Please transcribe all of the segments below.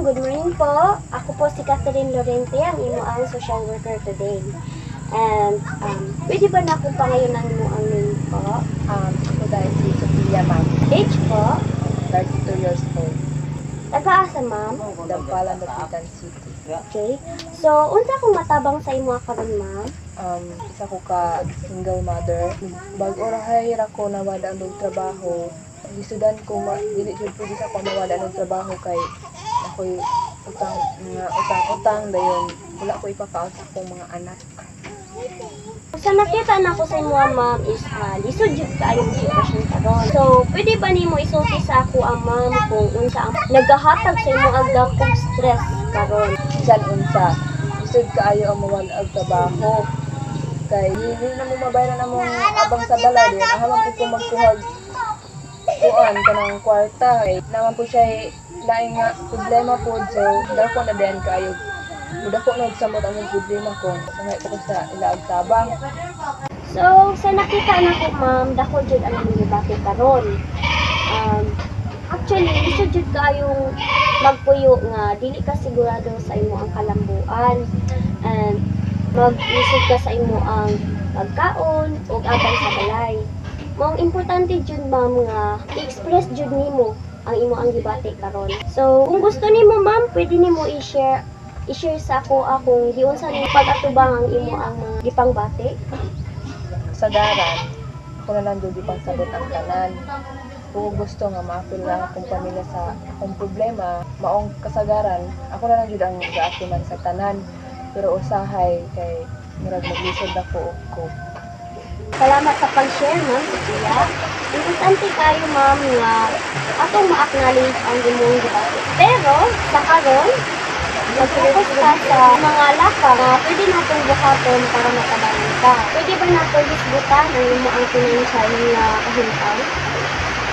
ma'am. Good morning po. Ako po si Catherine Lorente, ang imuang social worker today. And pwede ba na akong pangayonan mo ang name po? Ako dahil si Sophia, ma'am. Age po? 32 years old. Taga-asa ma'am? Dampalan, Dapitan City. Okay. So, unsa akong matabang sa imo karon ma'am? Isa ko ka single mother. Bago rahay ako nawada ang trabaho. Gisudan ko, dili jud pwede sa ako nawada ang trabaho kay ako'y utang dayon. Wala ko ipakaon sa akong mga anak. Sa nakita na ko sa imo ma'am is lisod jud kaayo ang sitwasyon karon. So, pwede ba nimo isulti sa ako ang ma'am kung unsa ang nagahatag sa imo ang dakong stress karon? Bisan unsa, lisod kaayo ang mawala og trabaho. Kay dili na mo mabayaran among abang sa balay diyan. Ahaman ko magkuhag kuan kanang kwarta. Naman po siya laing nga problema po, so dako na din kaayo. Muda ko na samot ang problema ko. Sangay ko sa ilaag tabang. So, sa nakita na ko ma'am, dako jud ang gibati karon. Actually, isa jud kayong magpuyo nga dili ka sigurado sa imo ang kalambuan and mag-isip ka sa imo ang pagkaon o abay sa balay. Mao importante jud ma'am nga i-express jud nimo ang imo ang gibati karon. So, kung gusto nimo ma'am, pwede nimo i-share sa ako akong giunsa ni pag-atubang ang imo ang mga gipangbati. Kasagaran, ako na lang doon ipagsagot ang tanan. Kung gusto nga maapil lang akong pamilya sa akong problema, maong kasagaran, ako na lang doon ang gaatiman sa tanan. Pero usahay kay murag maglisod ako ko. Salamat sa pag-share ma'am, Sophia. Importante kayo ma'am nga atong ma-acknowledge ang imong gibati. Pero sa karon, mag-focus ka sa mga laka na pwede natong buhaton para matabangan ka. Pwede ba natong hisgutan ang imo ang financial nga kahintang?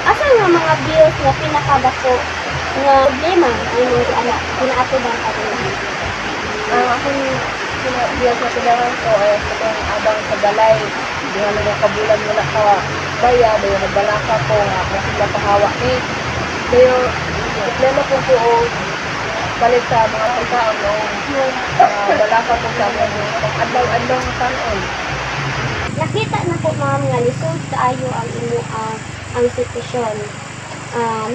Asa nga mga bills nga pinakadako nga problema ang imong anak pinaatubang ka rin? Akong biyak na kailangan ko ay itong abang sa balay. Di nga nung kabulan wala ka bayad, dayo nagbalaka ko nga kung sila pahawa ni. Dayo, problema ko ko balik sa mga pagkaon o balaka ko sa mga adlaw-adlaw ng tanon. Nakita na ko ma'am nga lisod kaayo ang imo ang sitwasyon.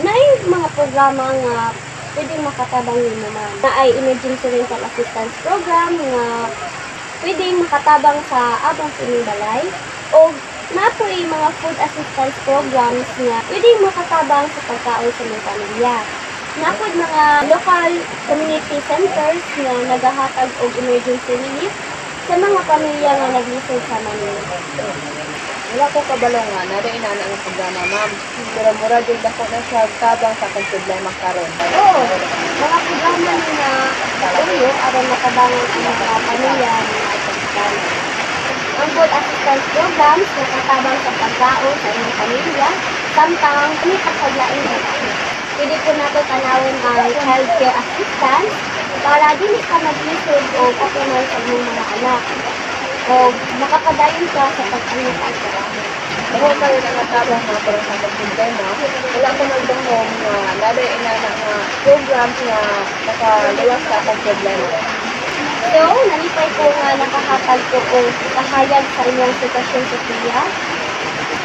Naay mga programa nga pwedeng makatabang nimo ma'am. Naay emergency rental assistance program nga pwedeng makatabang sa abang sa inyong balay o napoy mga food assistance programs nga pwedeng makatabang sa pagkaon sa mga pamilya. Napod mga local community centers nga nagahatag og emergency relief sa mga pamilya nga naglisod sa Manila. Wala ko kabalong nga, nada inana ang programa, ma'am. Pero mura din ako na siya tabang sa akong problema karon. Oo, mga programa nga ulo aron makabangon ang mga pamilya nga nagkakaroon. Ang food assistance programs nakatabang sa pagkaon sa inyong pamilya, samtang may kasaglain na pwede po nato tanawin ang child care assistance para dili ka maglisod o katunay sa inyong mga anak o makapadayon ka sa pag-anit ang trabaho. Ako kayo nakatabang nga pero sa akong problema, wala ko nagdangom nga nada inana nga programs nga nakaluwas sa akong problema. So, nalipay ko nga nakahatag ko o kahayag sa inyong sitwasyon sa Sophia.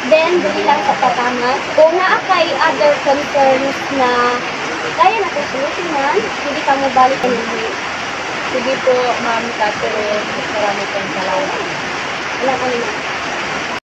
Then, dili lang sa patangat. Kung naakay other concerns na kaya natin solusyonan, hindi ka mo balik ang hindi. Sige po, ma'am Catherine, marami pong salamat. Wala ka naman.